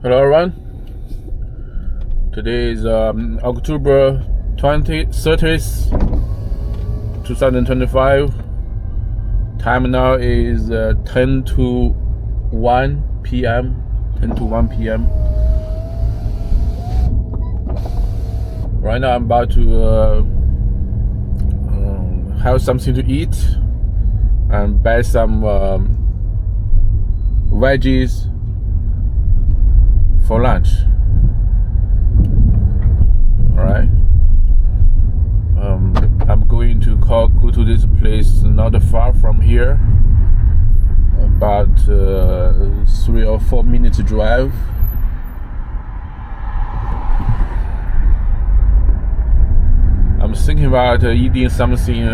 Hello everyone. Today is October 30th, 2025. Time now is 10 to 1 p.m. 10 to 1 p.m. Right now I'm about to have something to eat and buy some veggies for lunch. Alright. I'm going to go to this place not far from here, about 3 or 4 minutes drive. I'm thinking about eating something.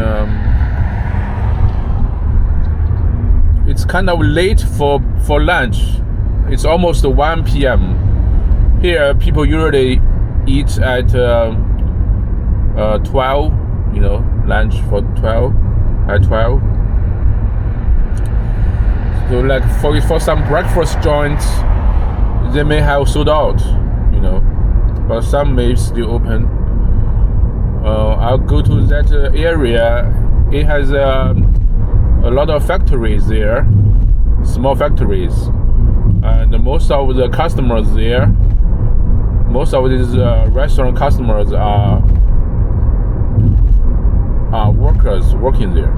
It's kind of late for lunch. It's almost 1 p.m. Here, people usually eat at 12, lunch for 12, at 12. So like for some breakfast joints, they may have sold out, but some may still open. I'll go to that area. It has a lot of factories there, small factories. And most of the customers there, most of these restaurant customers are workers working there.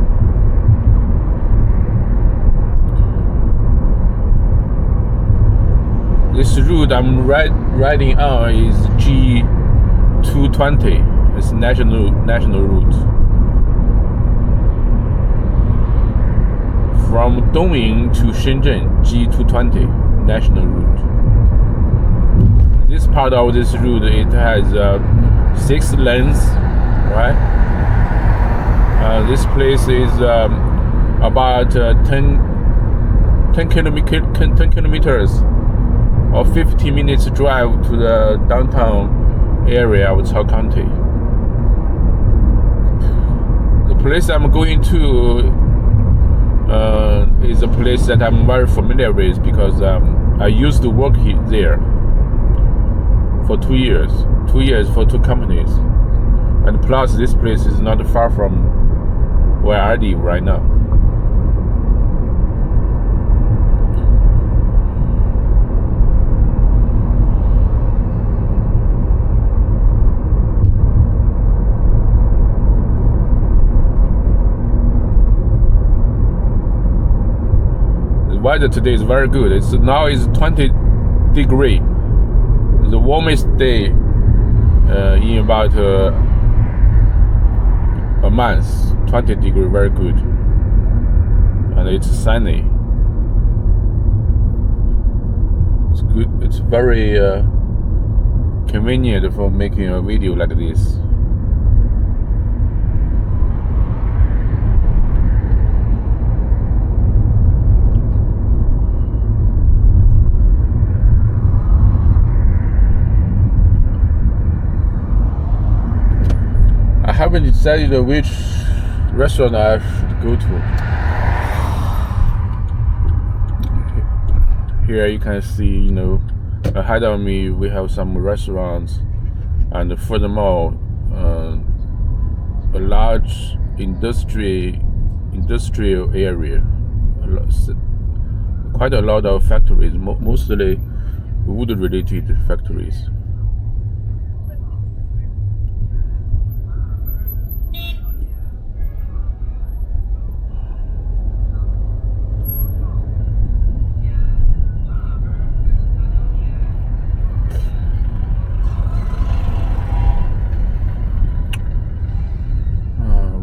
This route I'm riding on is G220. It's national route from Dongying to Shenzhen. G220 national route. This part of this route, it has 6 lanes, right? This place is about 10 kilometers or 15 minutes drive to the downtown area of Cao County. The place I'm going to is a place that I'm very familiar with because I used to work there for 2 years. 2 years for 2 companies, and plus this place is not far from where I live right now. Weather today is very good. Now is 20 degrees. The warmest day in about a month. 20 degrees, very good. And it's sunny. It's good. It's very convenient for making a video like this. I haven't decided which restaurant I should go to. Here you can see, ahead of me we have some restaurants, and furthermore, a large industrial area. Quite a lot of factories, mostly wood-related factories.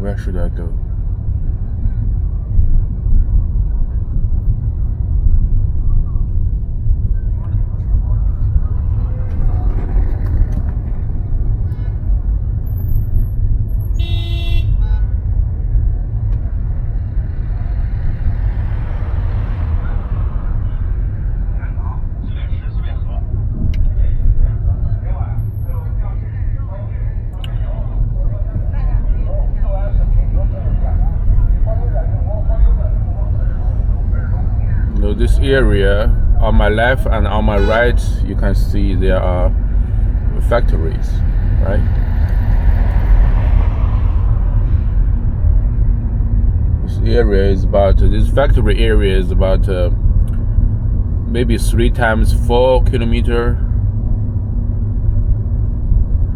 Where should I go? This area on my left and on my right, you can see there are factories, right? This factory area is about maybe 3 times 4 kilometer,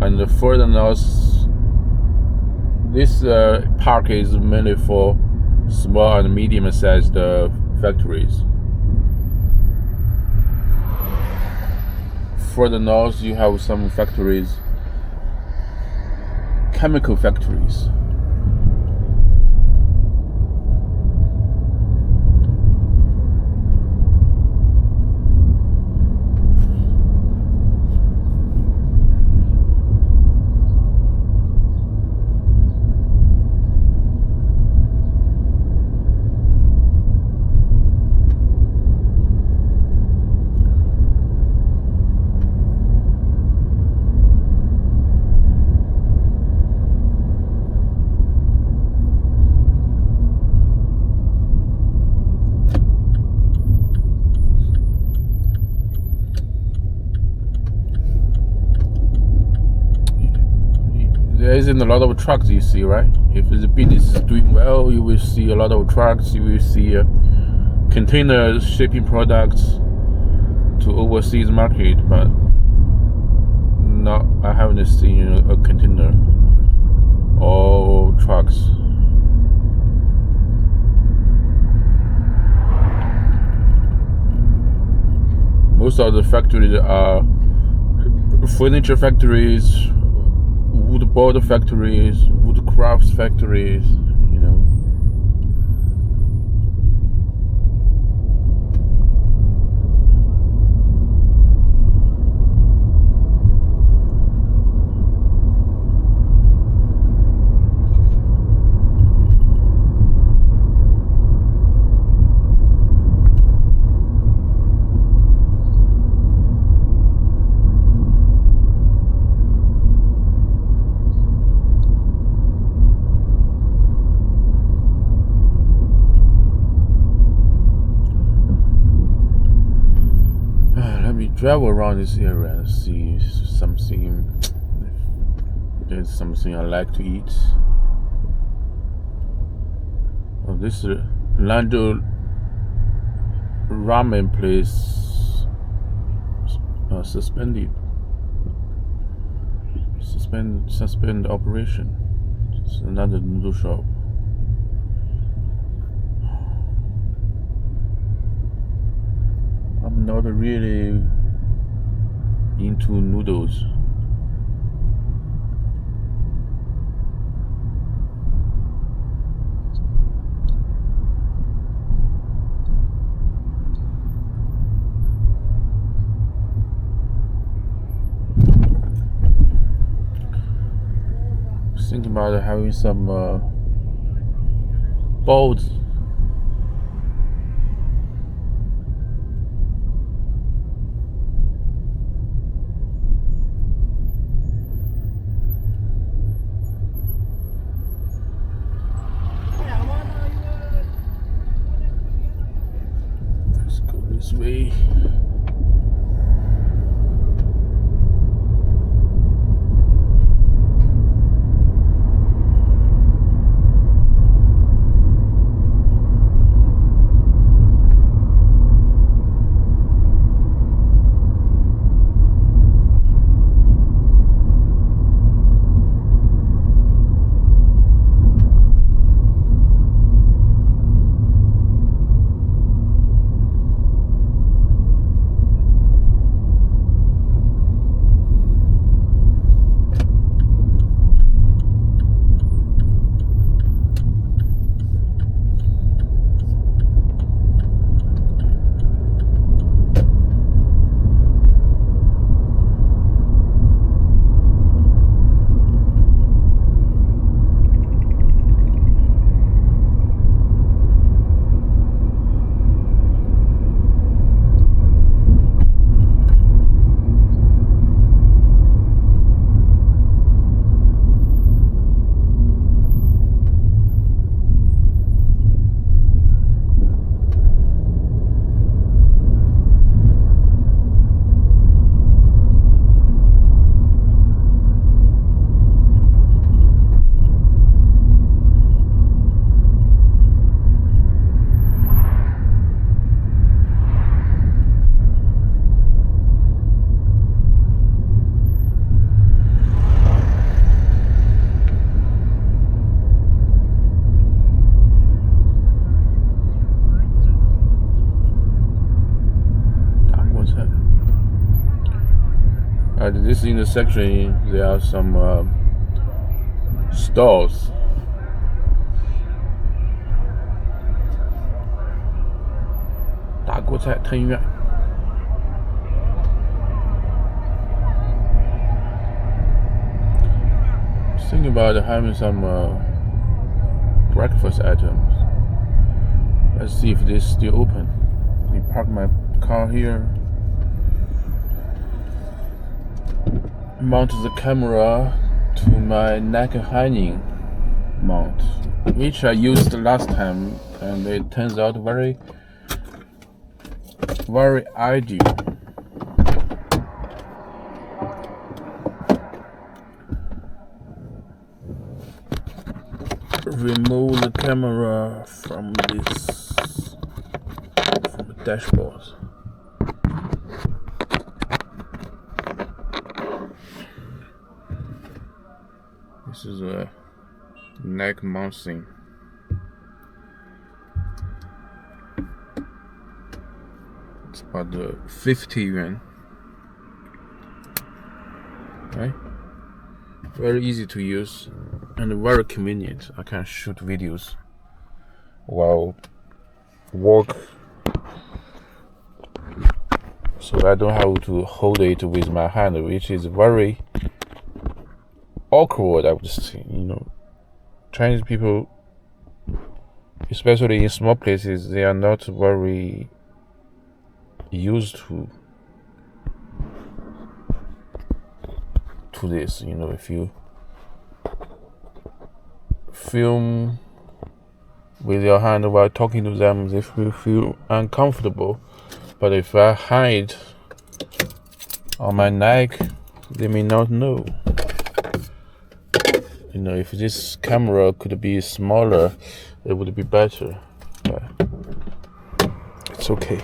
and further north, this park is mainly for small and medium-sized factories. Further north, you have some factories, chemical factories. There isn't a lot of trucks, you see, right? If the business is doing well, you will see a lot of trucks. You will see containers shipping products to overseas market, but I haven't seen a container or trucks. Most of the factories are furniture factories, wood factories, wood crafts factories, Let me drive around this area and see something. If there's something I like to eat. Oh, this Lando ramen place suspend operation. It's another noodle shop. I'm not really into noodles. Thinking about having some balls. Let's go this way. At this intersection, there are some stalls. Thinking about having some breakfast items. Let's see if this is still open. Let me park my car here. Mount the camera to my neck hanging mount, which I used last time, and it turns out very ideal. Remove the camera from the dashboard. This is a neck mounting. It's about 50 yuan. Right? Very easy to use and very convenient. I can shoot videos while work, so I don't have to hold it with my hand, which is very awkward, I would say. Chinese people, especially in small places, they are not very used to this. If you film with your hand while talking to them, they will feel uncomfortable. But if I hide on my neck, they may not know. If this camera could be smaller, it would be better. But it's okay.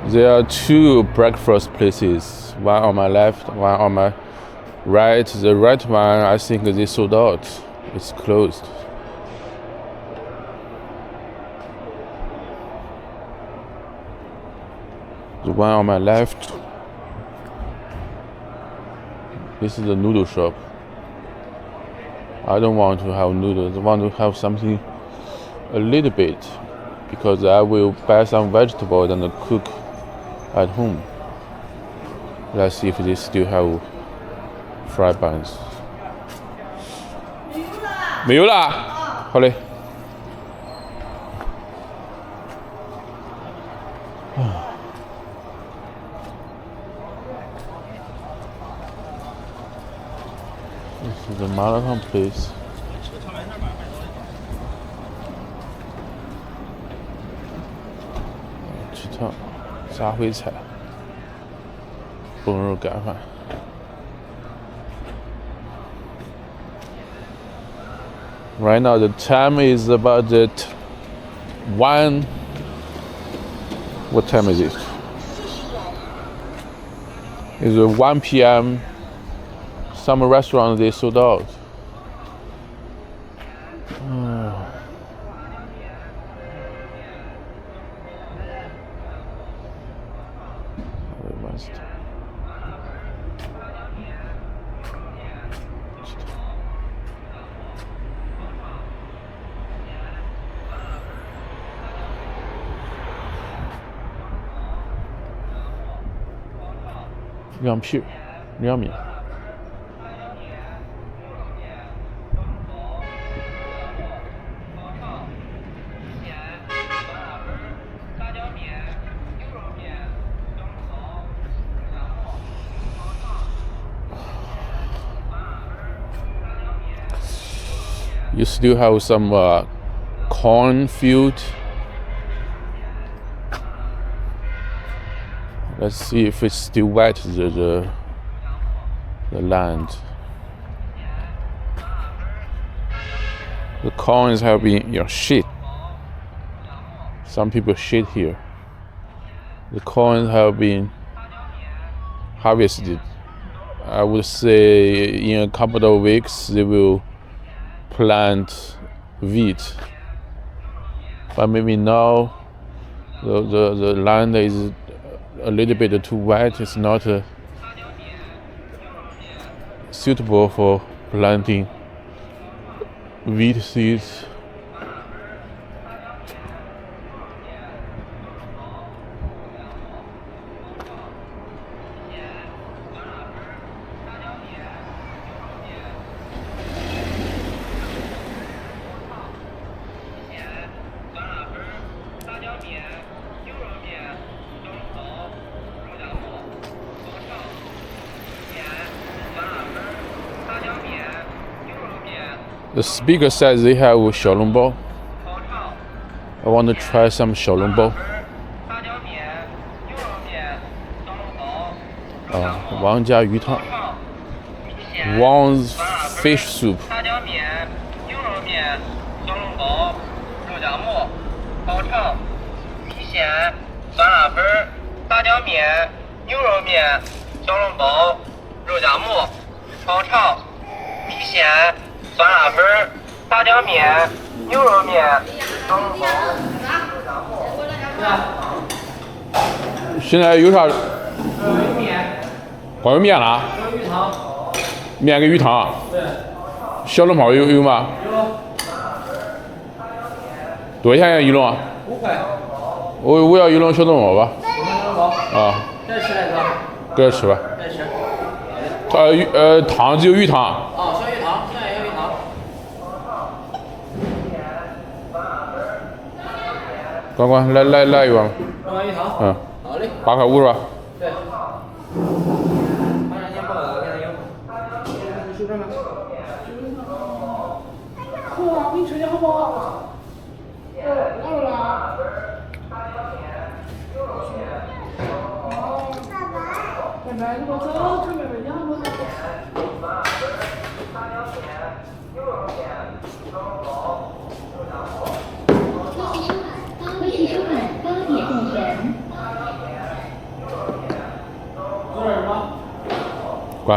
There are two breakfast places, one on my left, one on my right. The right one, I think they sold out. It's closed. The one on my left, this is the noodle shop. I don't want to have noodles. I want to have something a little bit, because I will buy some vegetables and cook at home. Let's see if they still have fried buns. 没有啦，好嘞。This is the 麻辣烫 place. Chita. 沙灰菜，崩肉干饭。Right now the time is about one. What time is it? It's 1 p.m. Some restaurants they sold out. Must. 两片，2米。You still have some cornfield. Let's see if it's still wet, the land. The corns have been shit. Some people shit here. The corns have been harvested. I would say in a couple of weeks they will plant wheat. But maybe now the land is a little bit too wet. It's not suitable for planting wheat seeds. The speaker says they have 小笼包. I want to try some 小笼包. Wang家鱼汤 Wang's fish soup. 花椒面、牛肉面、小笼包、肉夹馍、爆炒、米线、酸辣粉、花椒面、牛肉面、小笼包、肉夹馍、爆炒、米线、酸辣粉、花椒面、牛肉面、小笼包、肉夹馍。现在有啥？面。光有面了？有鱼汤。面跟鱼汤。对。小笼包有吗？有。多少钱一笼啊5块。我要一笼小笼包吧。小笼包。啊。再吃来个。给他吃吧。再吃。汤只有鱼汤。哦，小鱼汤，现在有鱼汤。关关，来一碗。来鱼汤。嗯。好嘞。8块5是吧？对。马上先报了，现在有。收上吗？我给你吹点好不好？哪有啦？拜拜，你给我走，准备回家了。微信收款8点过神。做点什么？关。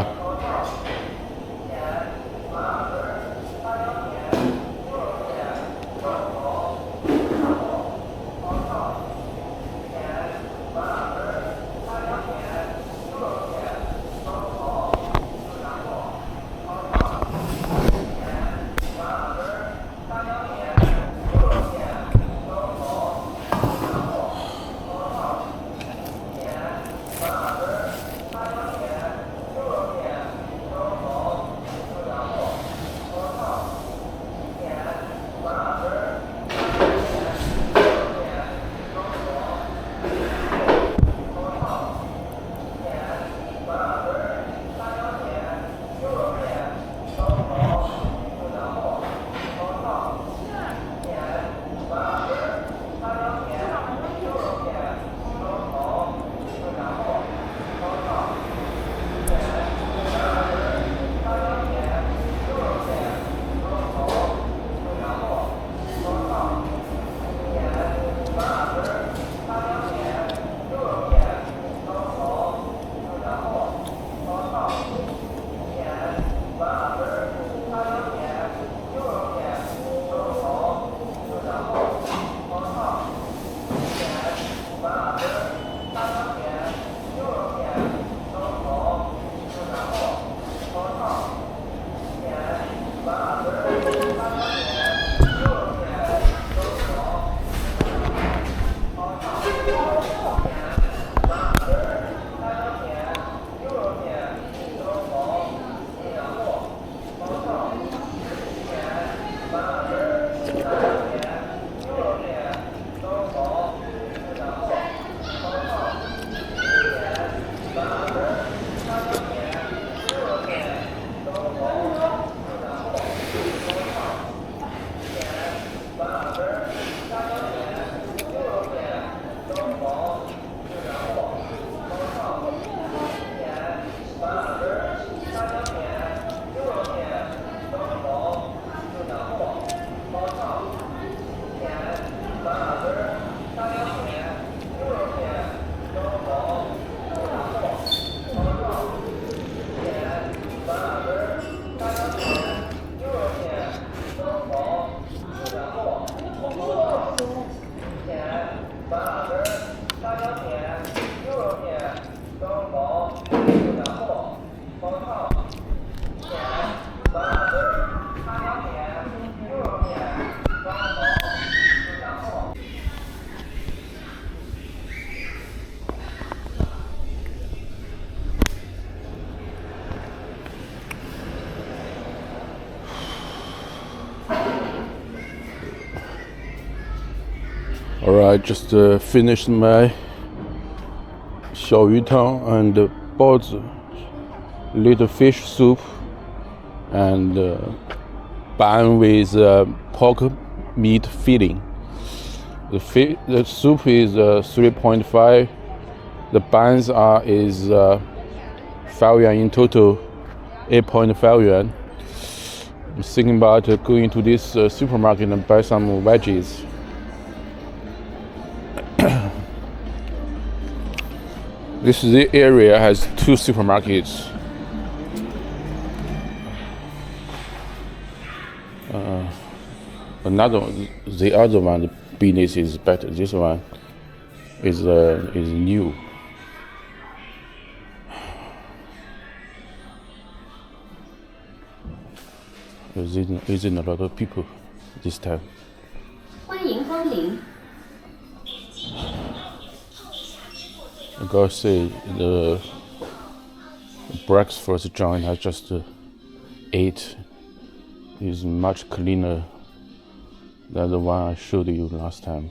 Alright, just finished my 小鱼汤 and 包子 little fish soup and bun with pork meat filling. The soup is 3.5. The buns is 5 yuan in total, 8.5 yuan. I'm thinking about going to this supermarket and buy some veggies. This area has 2 supermarkets. The other one, the business is better. This one is new. Isn't a lot of people this time. 欢迎光临。 I gotta say, the breakfast joint I just ate is much cleaner than the one I showed you last time.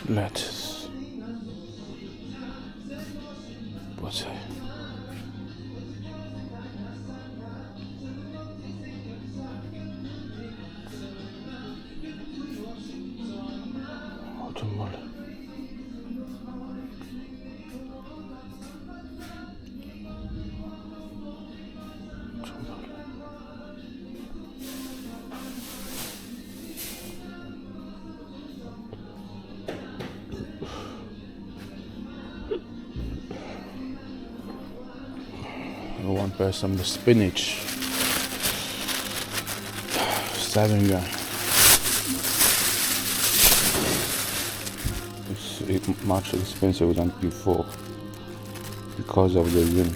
Lettuce, 菠菜，怎么了？I want to buy some spinach. 7 yuan. It's much expensive than before because of the rain.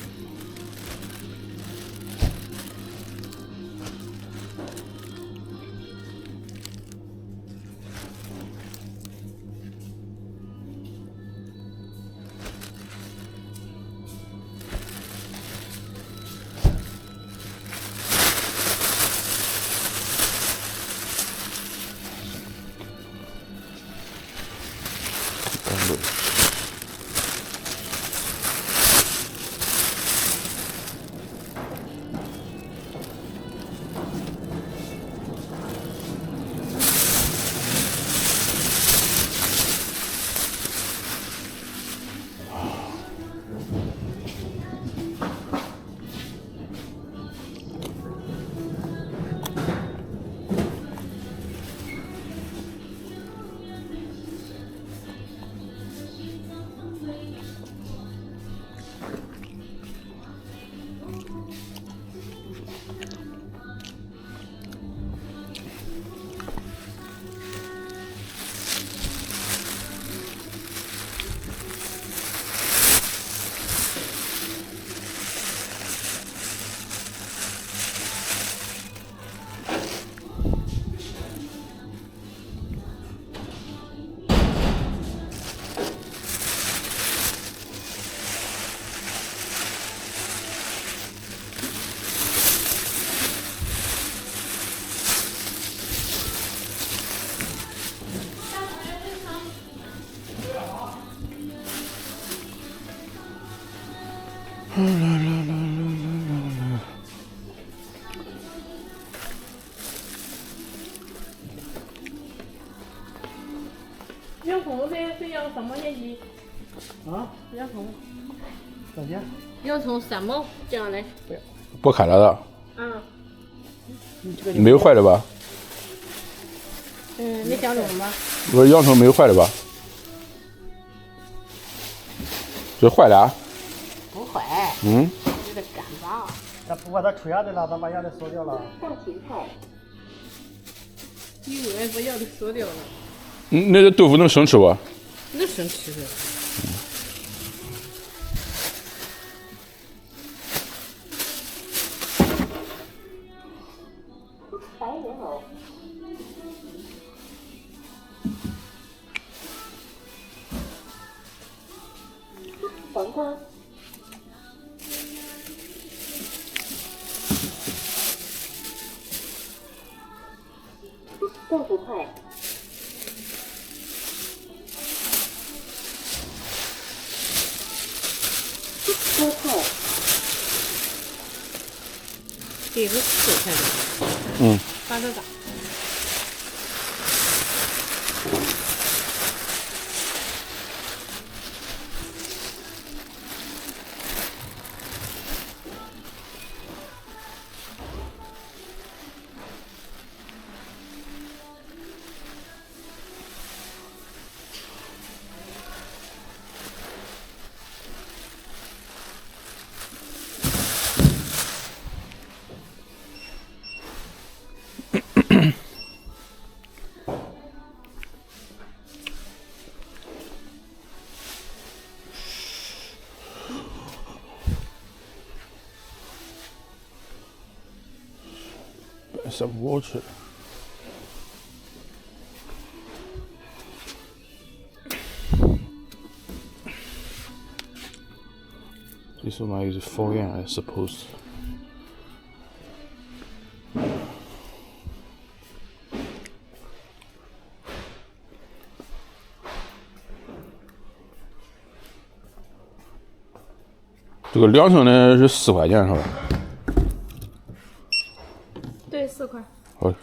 要红的是要什么面积？啊，要红，多少钱？要从什么这样来？不砍了的，嗯没有坏的吧？嗯，你想怎么吗？不是洋葱没有坏的吧？这坏了啊？不会，嗯，有点干巴。咱不把它出芽的了，咱把芽的缩掉了。大芹菜。你为不要的说掉了，那个豆腐能生吃不？那生吃的。莲藕、黄瓜、豆腐块、菠菜、这个四块的，嗯，八个大。Some water. This one is 4 yuan, I suppose.这个两层的是4块钱是吧？对，4块。好。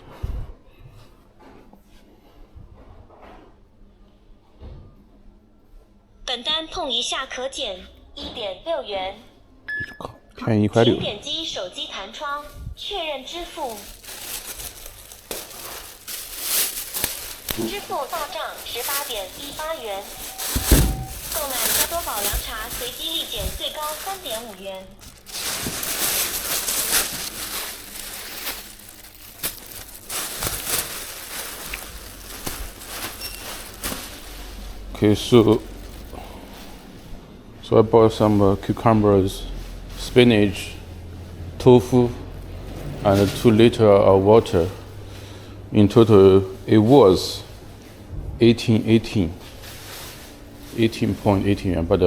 本单碰一下可减1.6元。便宜1块6。请点击手机弹窗确认支付。支付到账18.18元。购买加多宝凉茶随机立减最高3.5元。Okay, so I bought some cucumbers, spinach, tofu, and 2 liters of water. In total, it was 18.18 yuan, but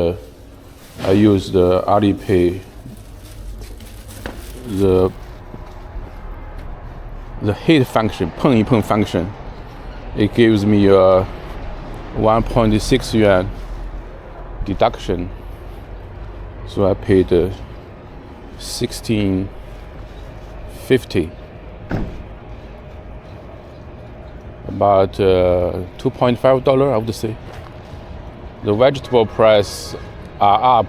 I used the Alipay, the hit function, 碰一碰 function. It gives me a 1.6 yuan deduction, so I paid 16.50, about $2.5, I would say. The vegetable price are up,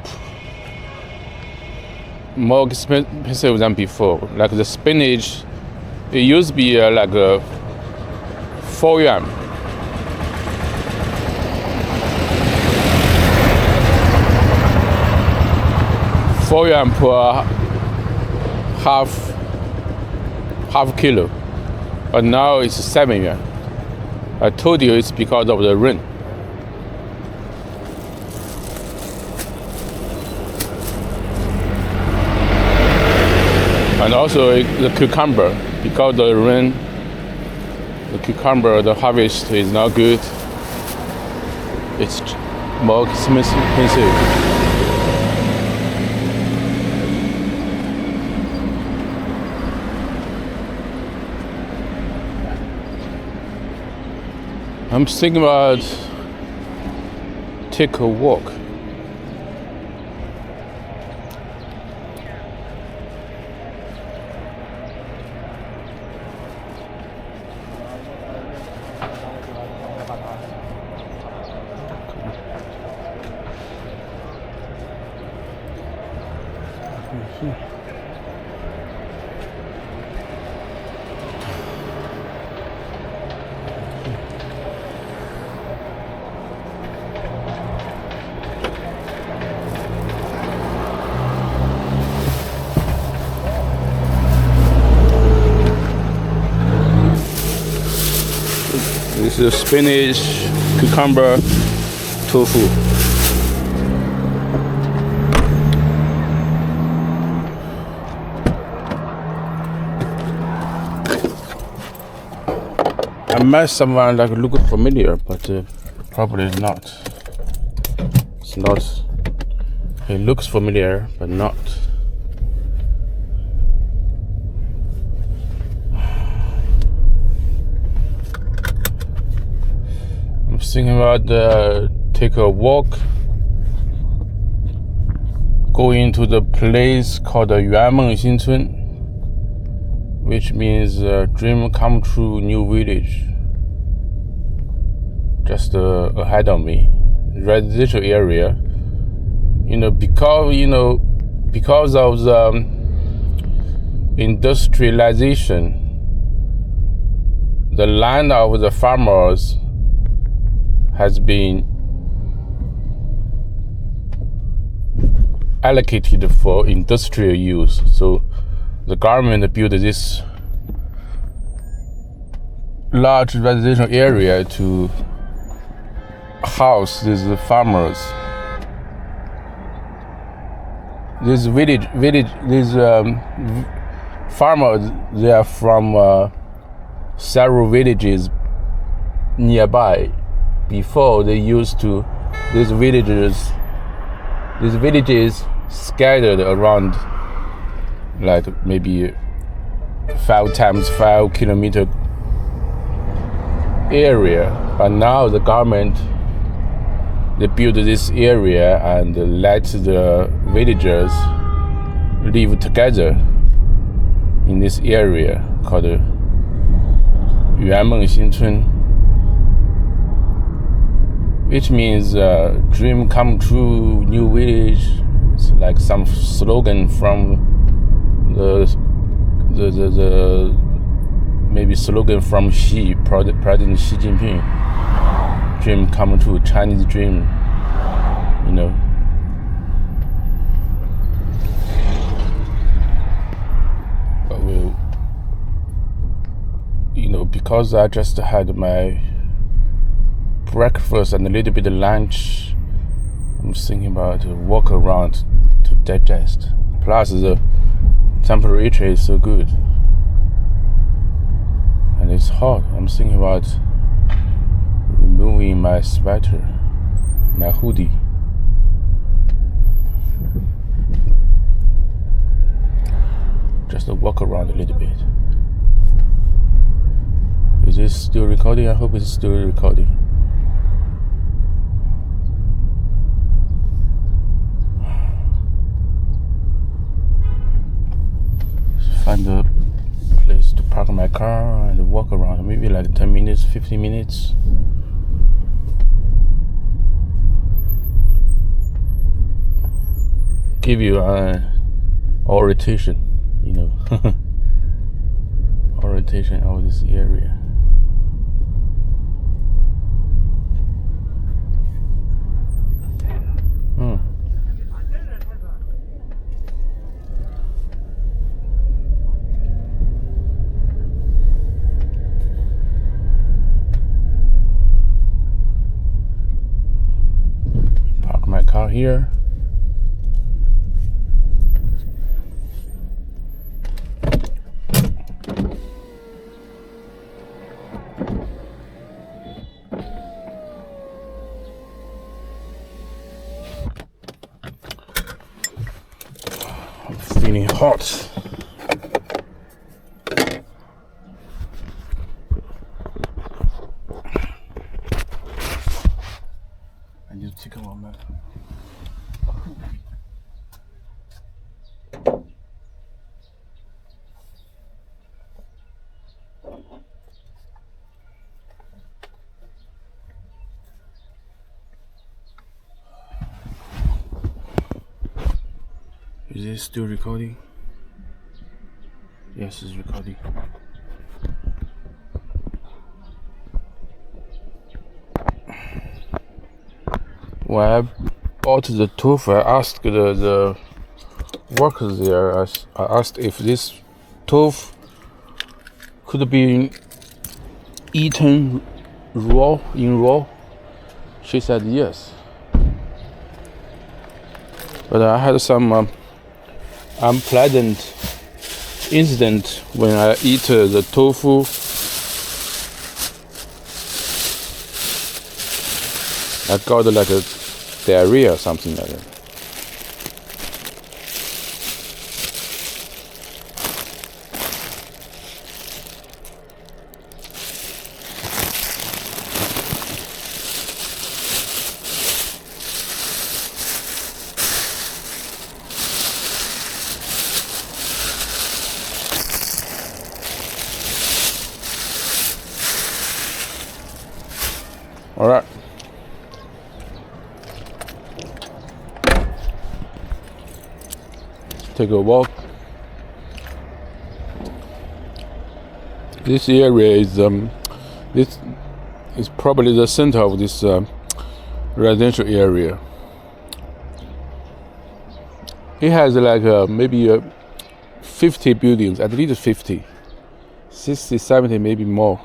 more expensive than before. Like the spinach, it used to be like 4 yuan. $4 per half kilo, but now it's 7 yuan. I told you it's because of the rain. And also the cucumber, because of the rain, the cucumber, the harvest is not good. It's more expensive. I'm thinking about take a walk. This is spinach, cucumber, tofu. I met someone like look familiar, but probably not. It's not. It looks familiar, but not. I'm thinking about take a walk, going to the place called 圆梦新村, which means dream come true new village. Just ahead of me, residential area. Because of the industrialization, the land of the farmers has been allocated for industrial use. So the government built this large residential area to house these farmers. These farmers, they are from several villages nearby. Before they used to, these villages scattered around like maybe 5 times 5 kilometer area. But now the government, they built this area and let the villagers live together in this area called 圆梦新村, which means dream come true new village. It's like some slogan from the maybe slogan from President Xi Jinping. Dream come true, Chinese dream, But because I just had my breakfast and a little bit of lunch, I'm thinking about a walk around to digest. Plus the temperature is so good and it's hot. I'm thinking about removing my sweater, my hoodie. Just to walk around a little bit. Is this still recording? I hope it's still recording. Find a place to park my car and walk around, maybe like 10 minutes, 15 minutes. Give you an orientation, orientation of this area. Park my car here. Feeling hot. I need to take a moment. Is it still recording? Yes, it's recording. When I bought the tofu, I asked the workers there, I asked if this tofu could be eaten raw. She said yes. But I had some unpleasant incident when I eat the tofu I got like a diarrhea or something like that. All right. Take a walk. This area is this is probably the center of this residential area. It has like maybe 50 buildings, at least 50, 60, 70, maybe more.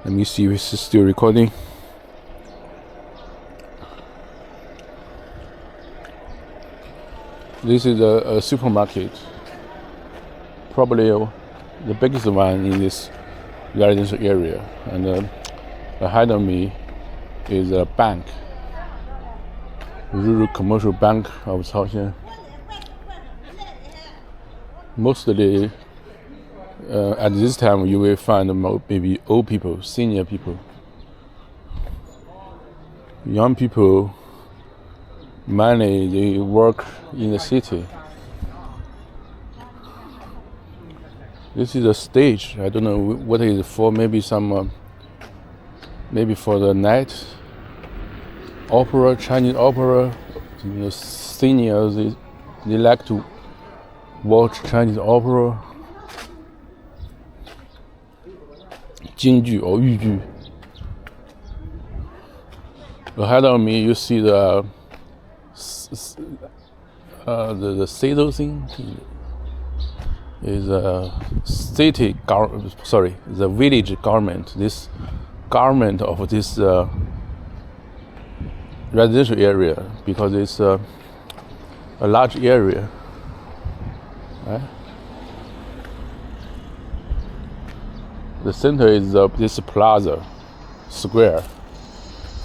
Let me see if it's still recording. This is a supermarket, probably the biggest one in this residential area. And ahead of me is a bank, rural commercial bank of Chaoxian. Mostly at this time you will find maybe old people, senior people. Young people, mainly they work in the city. This is a stage. I don't know what it is for. Maybe some, maybe for the night opera, Chinese opera. You know, seniors they like to watch Chinese opera. 京剧 or 豫剧. Ahead of me, you see the city thing is a the village government. This government of this residential area, because it's a large area, right? The center is this plaza square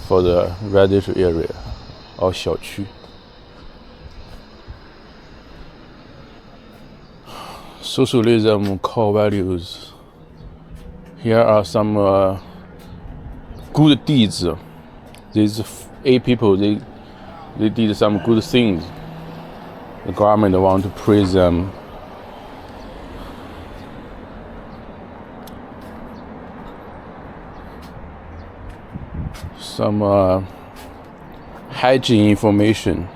for the residential area or 小区. Socialism core values. Here are some good deeds. These 8 people, they did some good things. The government want to praise them. Some hygiene information.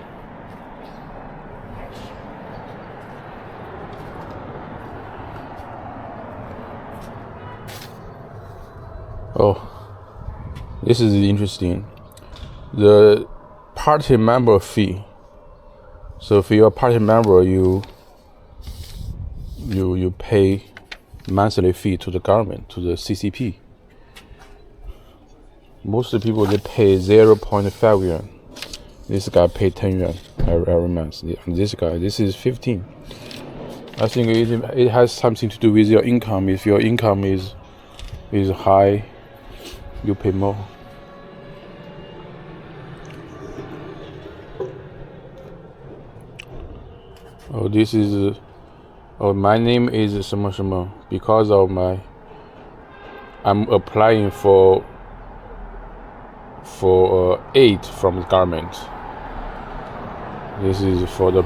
Oh, this is interesting. The party member fee. So if you're a party member, you pay monthly fee to the government, to the CCP. Most of the people, they pay 0.5 yuan. This guy paid 10 yuan every month. And this guy, this is 15. I think it has something to do with your income. If your income is high, you pay more. Oh, this is. Oh, my name is 什么什么 because of I'm applying for aid from the government. This is for the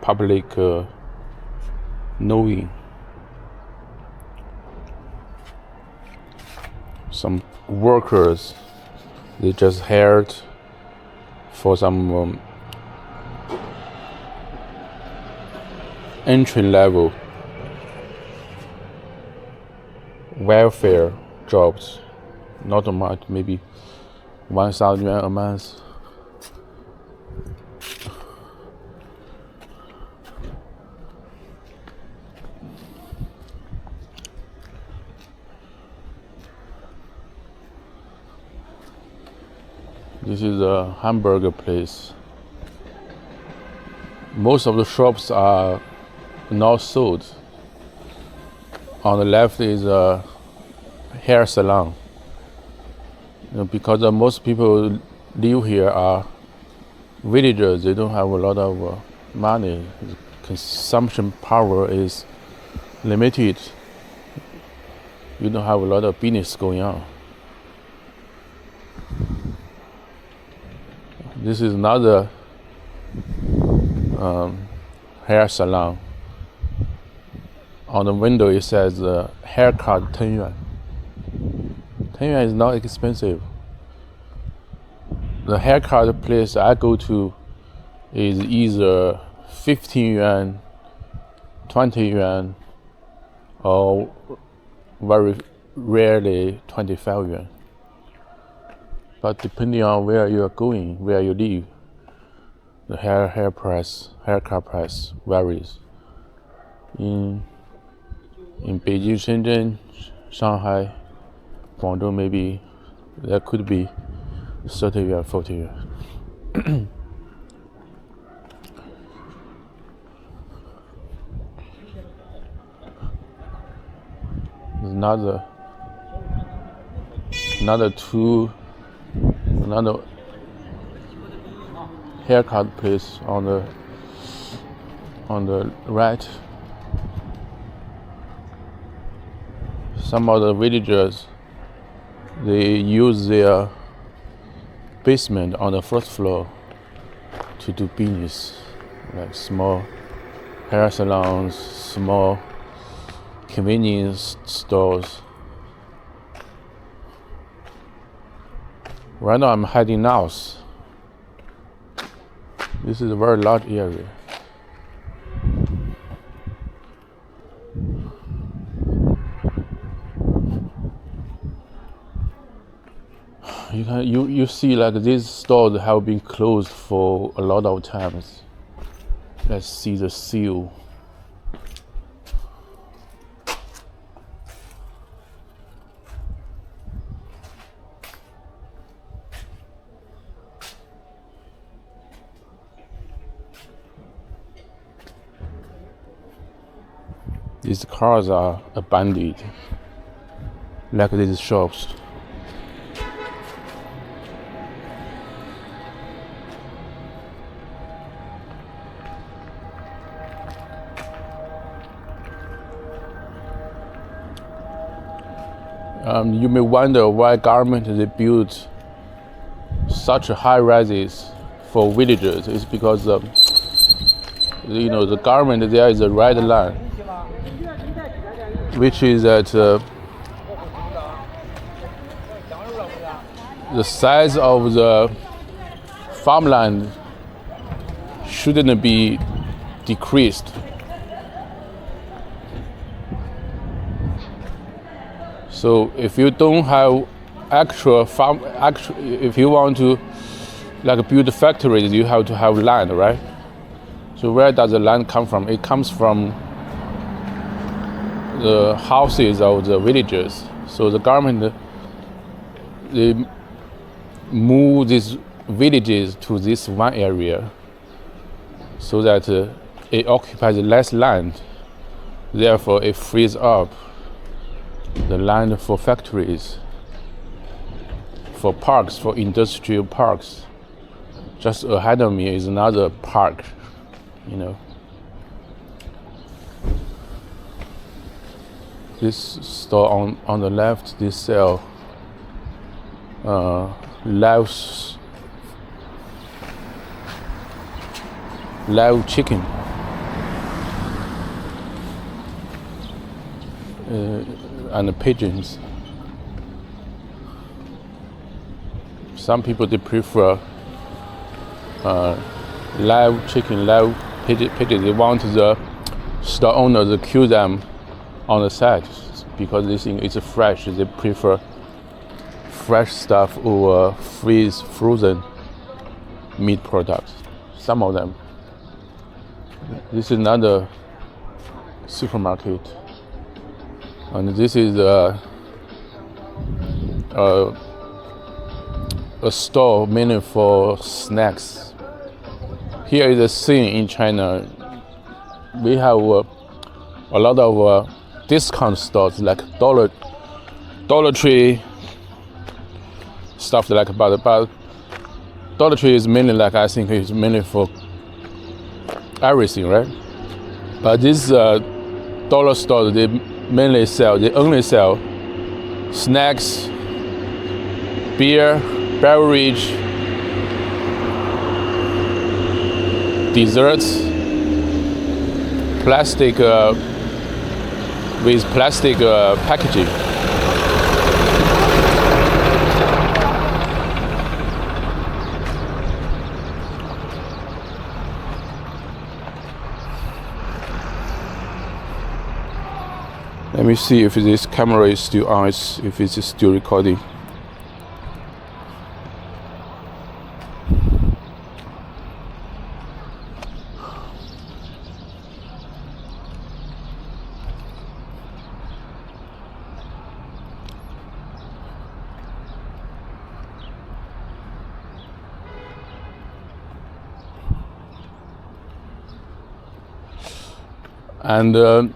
public knowing. Some workers, they just hired for some entry level welfare jobs. Not much, maybe 1,000 yuan a month. This is a hamburger place. Most of the shops are not sold. On the left is a hair salon. because most people live here are villagers. They don't have a lot of money. Consumption power is limited. You don't have a lot of business going on. This is another hair salon. On the window it says haircut 10 yuan. 10 yuan is not expensive. The haircut place I go to is either 15 yuan, 20 yuan, or very rarely 25 yuan. But depending on where you are going, where you live, the haircut price varies. In Beijing, Shenzhen, Shanghai, Guangzhou, maybe that could be 30 yuan, 40 yuan. Another haircut place on the right. Some of the villagers, they use their basement on the first floor to do business, like small hair salons, small convenience stores. Right now I'm heading north. This is a very large area. You see, like, these stores have been closed for a lot of times. Let's see the seal. These cars are abandoned, like these shops. You may wonder why government they build such high rises for villagers. It's because the government there is a red line, which is that the size of the farmland shouldn't be decreased. So if you don't have if you want to build factories, you have to have land, right? So where does the land come from? It comes from the houses of the villagers. So the government, they move these villages to this one area so that it occupies less land. Therefore, it frees up the land for factories, for parks, for industrial parks. Just ahead of me is another park, This store on the left, they sell live chicken. And the pigeons. Some people, they prefer live chicken, live pigeons. They want the store owner to kill them on the side because they think it's fresh. They prefer fresh stuff or frozen meat products. Some of them. This is another supermarket. And this is a store mainly for snacks. Here is a scene in China. We have a lot of discount stores like Dollar Tree, stuff like but Dollar Tree is mainly like I think it's mainly for everything, right? But this dollar store they only sell snacks, beer, beverage, desserts, plastic with plastic packaging. Let me see if this camera is still on, if it's still recording. And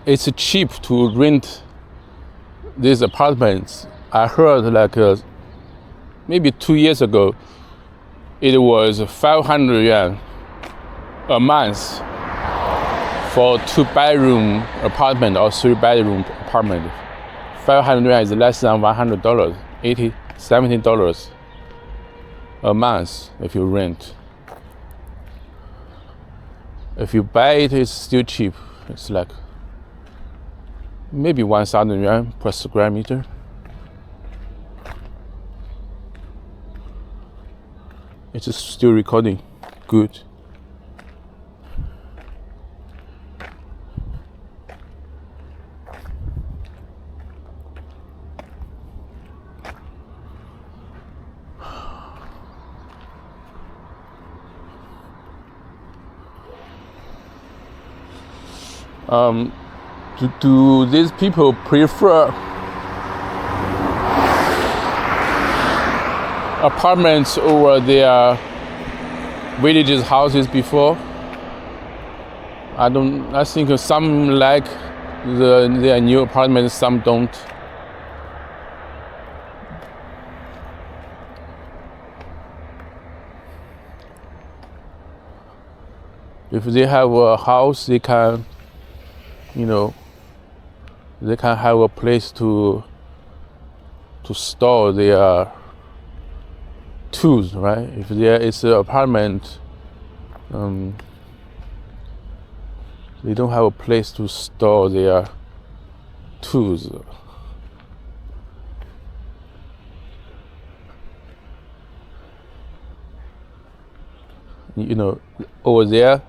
it's cheap to rent these apartments. I heard like maybe 2 years ago, it was 500 yuan a month for 2-bedroom apartment or 3-bedroom apartment. 500 yuan is less than $100, $70 a month if you rent. If you buy it, it's still cheap. It's like maybe 1,000 yuan per square meter. It's still recording. Good. Do these people prefer apartments over their villages houses before? I think some like their new apartments, some don't. If they have a house, they can, they can have a place to store their tools, right? If there is an apartment, they don't have a place to store their tools. Over there,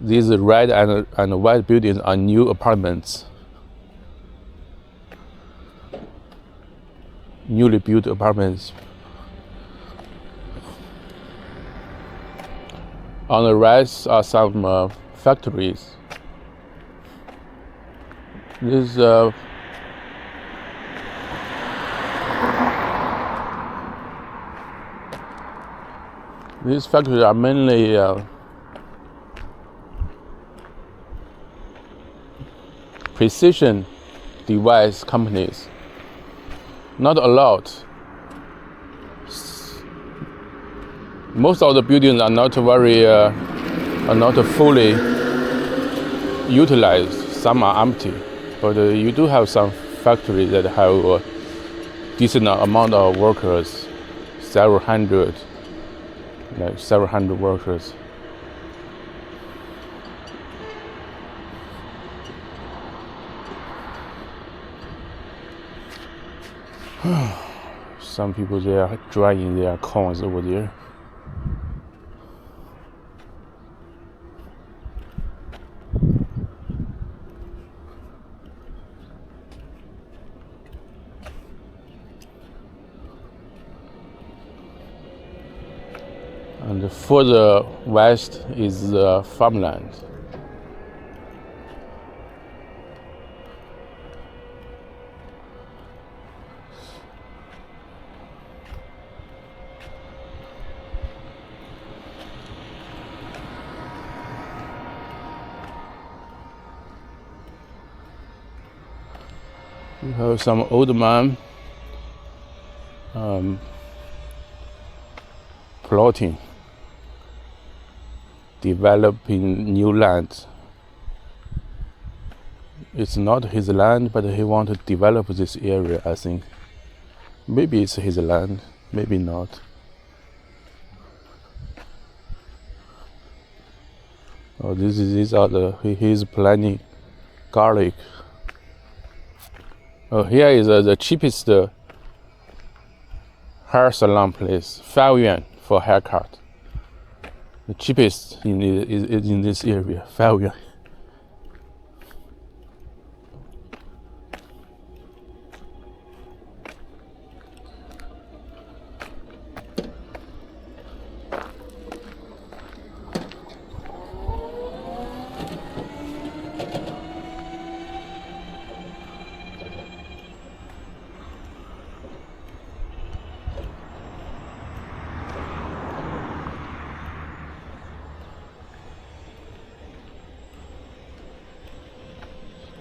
these red and white buildings are new apartments. Newly built apartments. On the right are some factories. These factories are mainly precision device companies. Not a lot. Most of the buildings are not fully utilized. Some are empty, but you do have some factories that have a decent amount of workers, several hundred workers. Some people, they are drying their corns over there. And further west is farmland. We have some old man plotting, developing new land. It's not his land, but he wants to develop this area, I think. Maybe it's his land, maybe not. Oh, these are he's planting garlic. Oh, here is the cheapest hair salon place, 5 yuan for haircut. The cheapest is in this area, 5 yuan.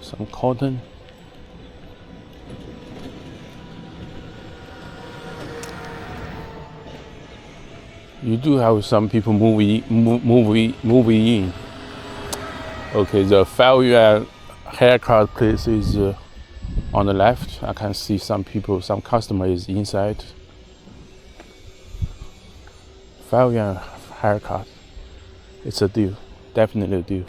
Some cotton. You do have some people moving in. Okay, the 5 yuan haircut place is on the left. I can see some people, some customers inside. 5 yuan haircut. It's a deal, definitely a deal.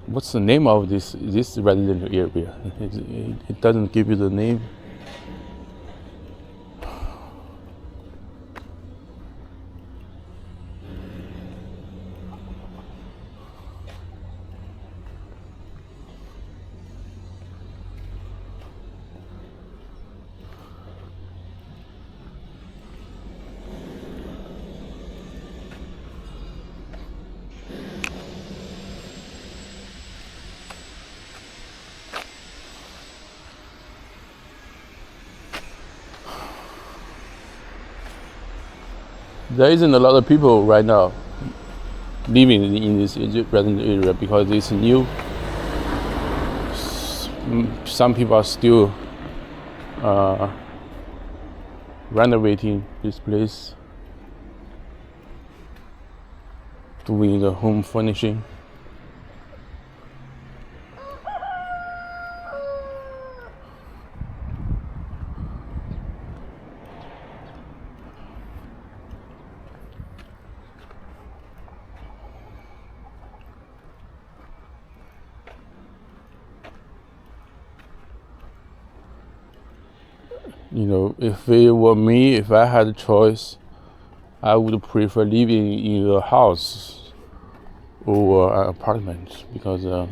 What's the name of this residential area? It doesn't give you the name. There isn't a lot of people right now living in this residential area because it's new. Some people are still renovating this place, doing the home furnishing. You know, if it were me, if I had a choice, I would prefer living in a house or an apartment because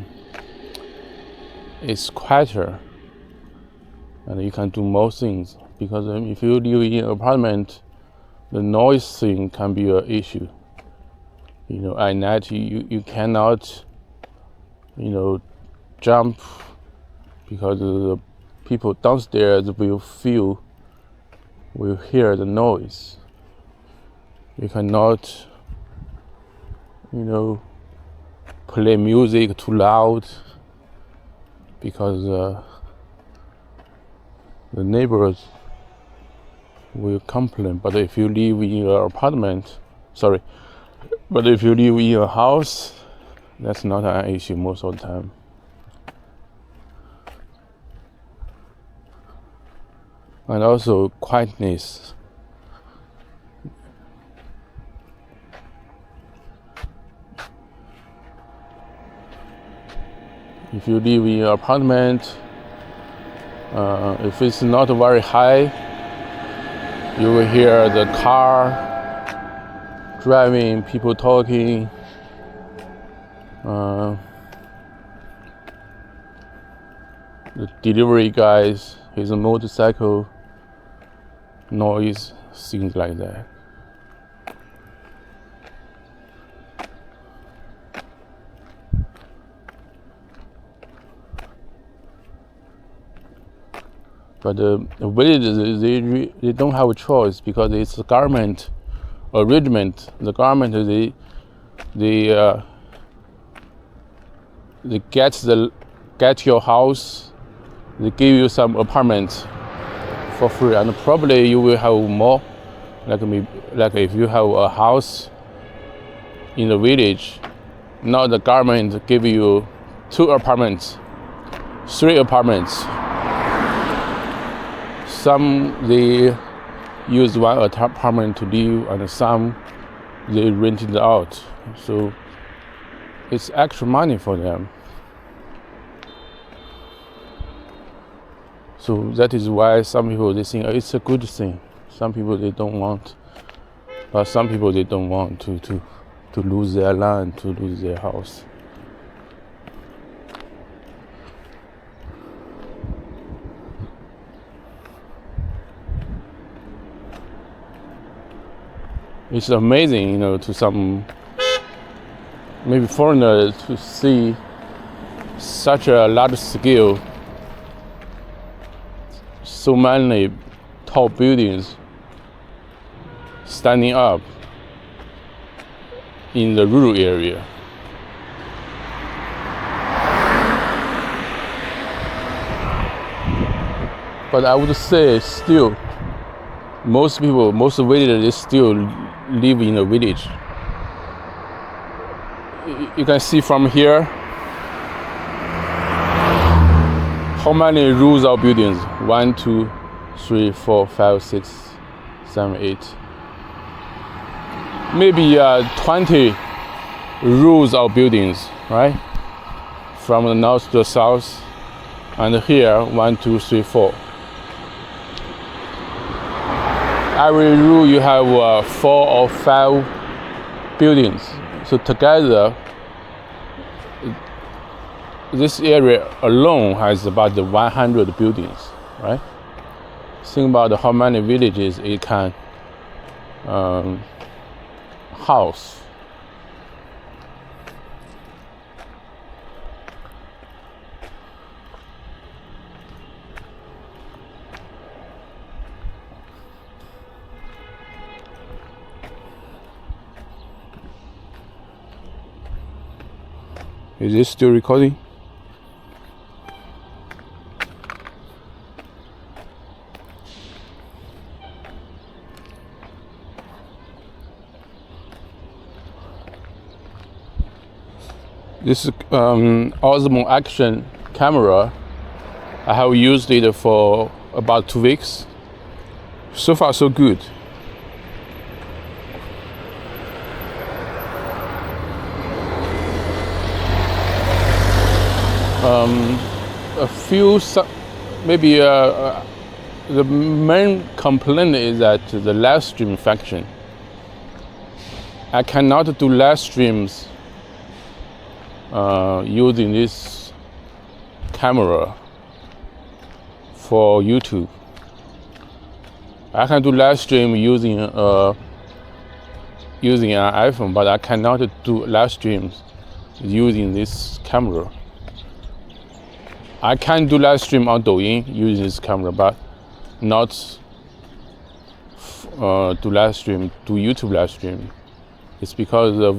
it's quieter and you can do more things. Because if you live in an apartment, the noise thing can be an issue. You know, at night you cannot, you know, jump because the people downstairs will hear the noise. You cannot, you know, play music too loud because the neighbors will complain. But if you live in an apartment, but if you live in a house, that's not an issue most of the time. And also quietness. If you live in an apartment, if it's not very high, you will hear the car driving, people talking, the delivery guys, his motorcycle noise, things like that. But the villagers, they don't have a choice because it's the government arrangement. The government they get your house they give you some apartments for free, and probably you will have more. Like if you have a house in the village, now the government give you 2 apartments, 3 apartments. Some they use 1 apartment to live, and some they rent it out. So it's extra money for them. So that is why some people they think it's a good thing. Some people they don't want, but some people they don't want to lose their land, to lose their house. It's amazing, to some maybe foreigners to see such a large scale, so many tall buildings standing up in the rural area. But I would say still, most villagers they still live in a village. You can see from here how many rows of buildings. 1, 2, 3, 4, 5, 6, 7, 8. Maybe 20 rows of buildings, right? From the north to the south. And here 1, 2, 3, 4. Every row you have 4 or 5 buildings. So together, this area alone has about 100 buildings, right? Think about how many villages it can house. Is this still recording? This Osmo Action camera, I have used it for about 2 weeks. So far so good. A few, maybe the main complaint is that the live stream function. I cannot do live streams using this camera for YouTube. I can do live stream using an iPhone, but I cannot do live streams using this camera. I can do live stream on Douyin using this camera, but not do YouTube live stream. It's because the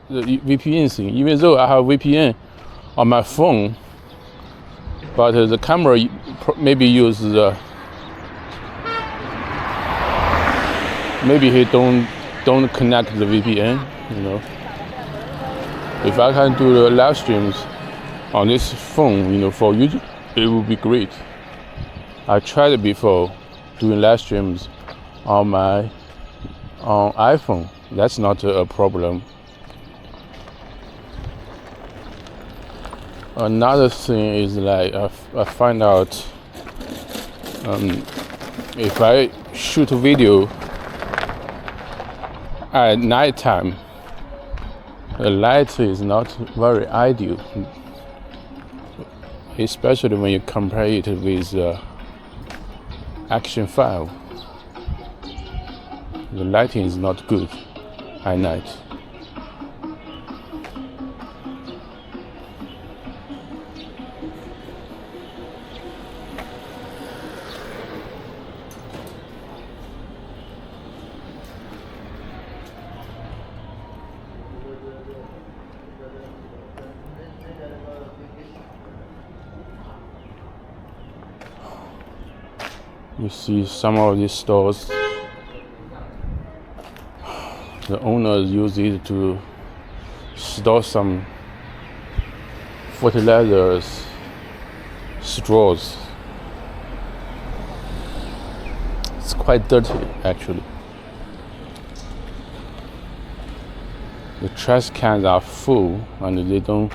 VPN thing. Even though I have VPN on my phone, but the camera maybe uses maybe he don't connect the VPN. If I can do the live streams on this phone, for YouTube, it would be great. I tried it before doing live streams on iPhone. That's not a problem. Another thing is like I find out if I shoot a video at night time, the light is not very ideal, especially when you compare it with action file. The lighting is not good at night. You see some of these stores, the owners use it to store some fertilizers, straws. It's quite dirty actually. The trash cans are full and they don't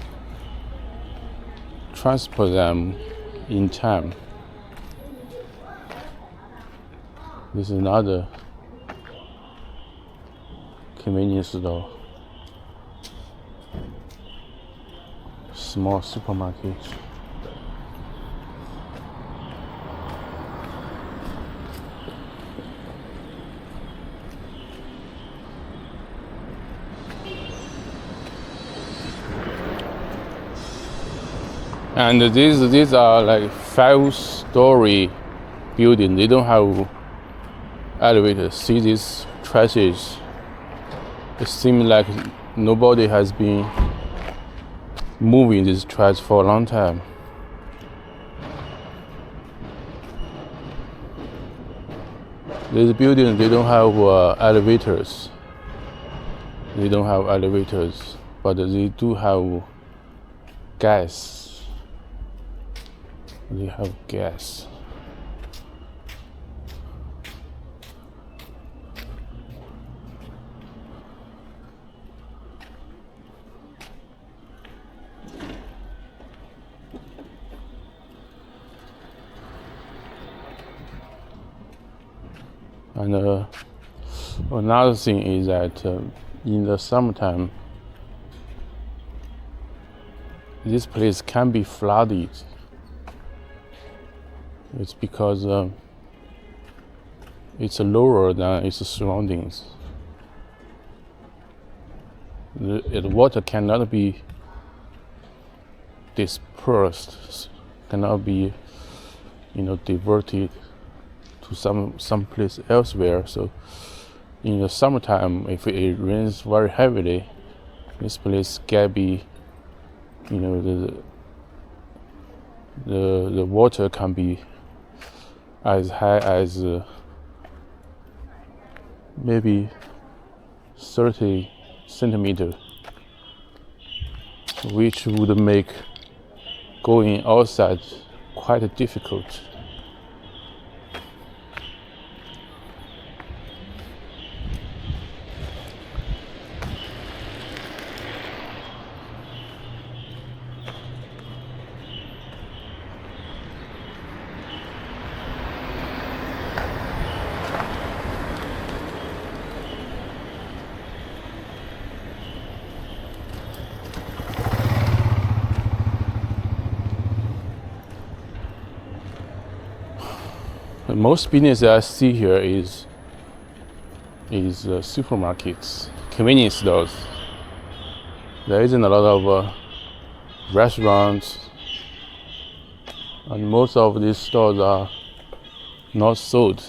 transport them in time. This is another convenience store, small supermarket. And these are like 5-story building. They don't have elevators. See these trashes? It seems like nobody has been moving this trash for a long time. These buildings, they don't have elevators. They don't have elevators, but they do have gas. They have gas. And another thing is that in the summertime, this place can be flooded. It's because it's lower than its surroundings. The water cannot be dispersed, cannot be, diverted to some place elsewhere. So in the summertime, if it rains very heavily, this place can be, the water can be as high as maybe 30 centimeters, which would make going outside quite difficult. Most business I see here is supermarkets, convenience stores. There isn't a lot of restaurants, and most of these stores are not sold.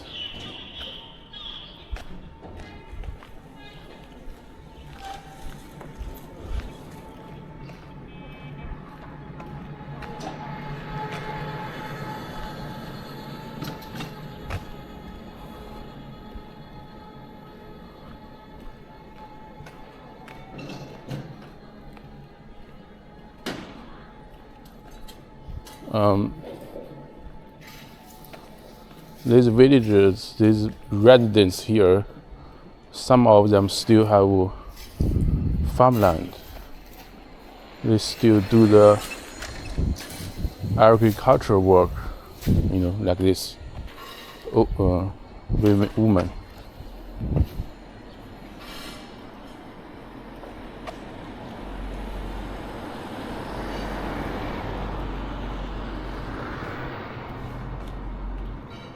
These villagers, these residents here, some of them still have farmland. They still do the agricultural work, like this woman.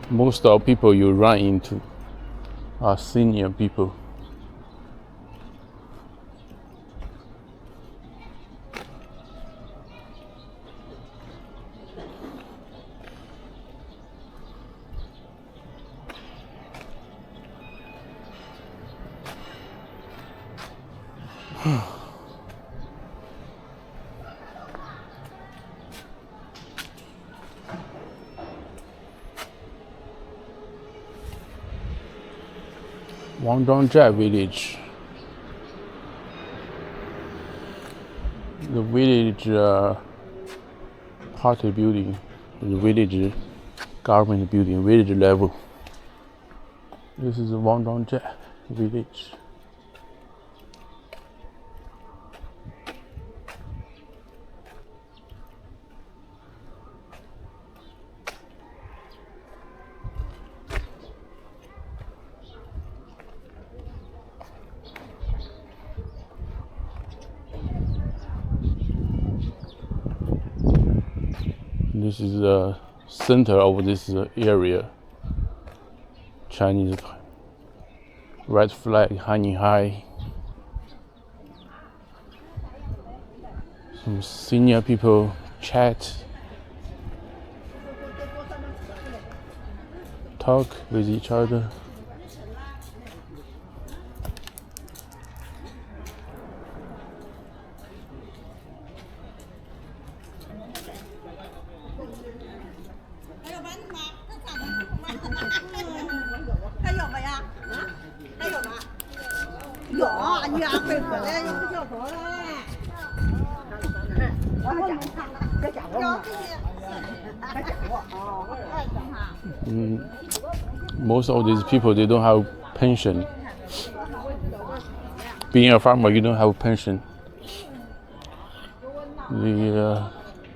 Most of people you run into are senior people. Wangzhuangjia village. The village party building, the village government building, village level. This is the Wangzhuangjia village. This is the center of this area. Chinese red flag hanging high. Some senior people chat, talk with each other. Most of these people, they don't have pension. Being a farmer, you don't have pension. They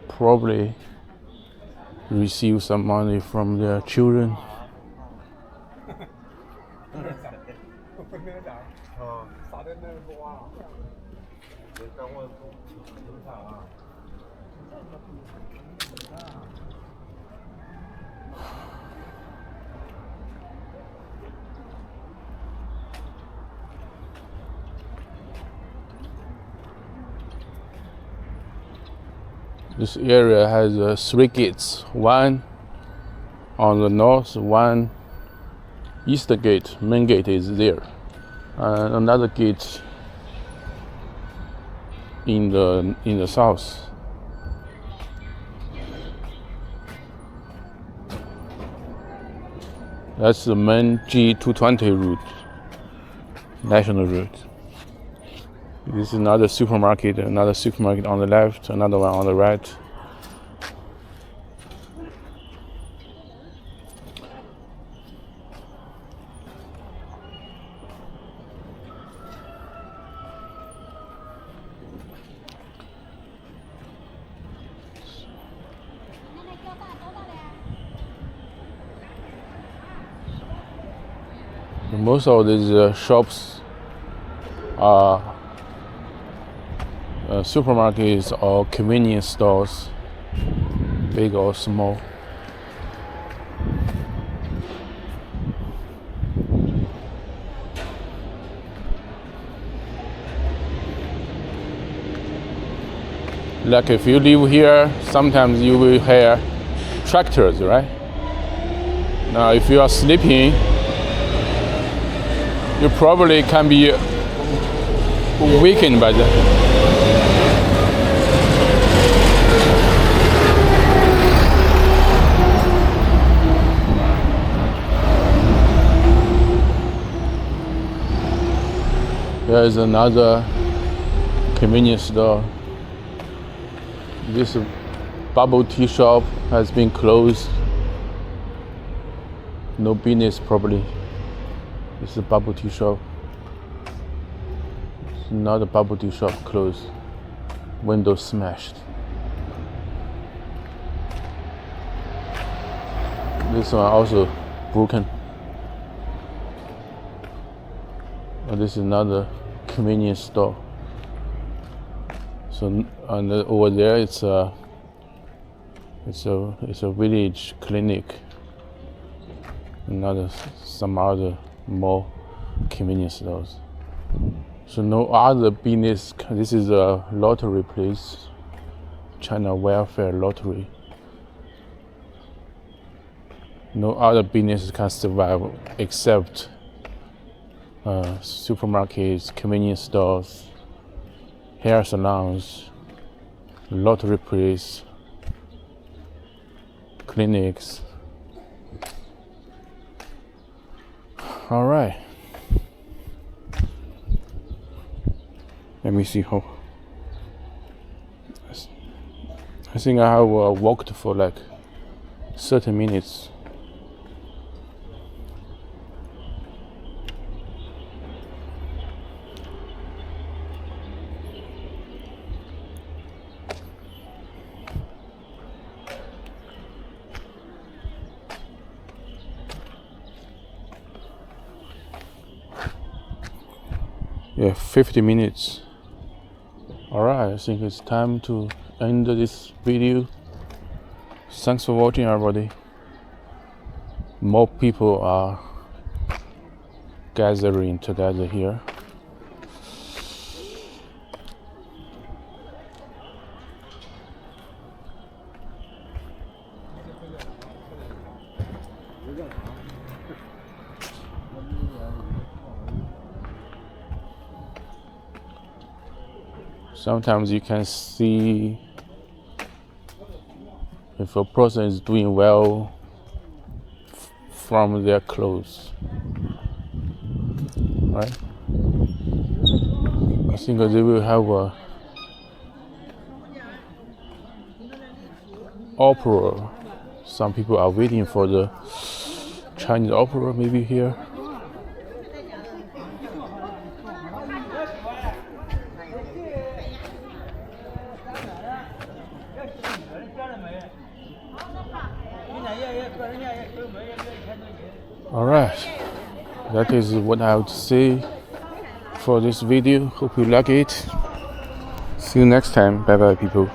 probably receive some money from their children. This area has 3 gates, one on the north, one east gate, main gate is there, and another gate in the south. That's the main G220 route, national route. This is another supermarket on the left, another one on the right. Most of these shops are supermarkets or convenience stores, big or small. Like if you live here, sometimes you will hear tractors, right? Now if you are sleeping, you probably can be weakened by that. There is another convenience store. This bubble tea shop has been closed. No business probably. This is a bubble tea shop. It's another bubble tea shop closed. Windows smashed. This one also broken. And this is another convenience store. So and over there it's a village clinic. Some other more convenience stores. So no other business. This is a lottery place, China Welfare Lottery. No other business can survive except supermarkets, convenience stores, hair salons, lottery place, clinics. All right. Let me see how. I think I have walked for like 30 minutes. Yeah, 50 minutes. Alright, I think it's time to end this video. Thanks for watching, everybody. More people are gathering together here. Sometimes you can see if a person is doing well from their clothes, right? I think they will have a opera. Some people are waiting for the Chinese opera, maybe here. Alright, that is what I have to say for this video. Hope you like it. See you next time. Bye bye, people.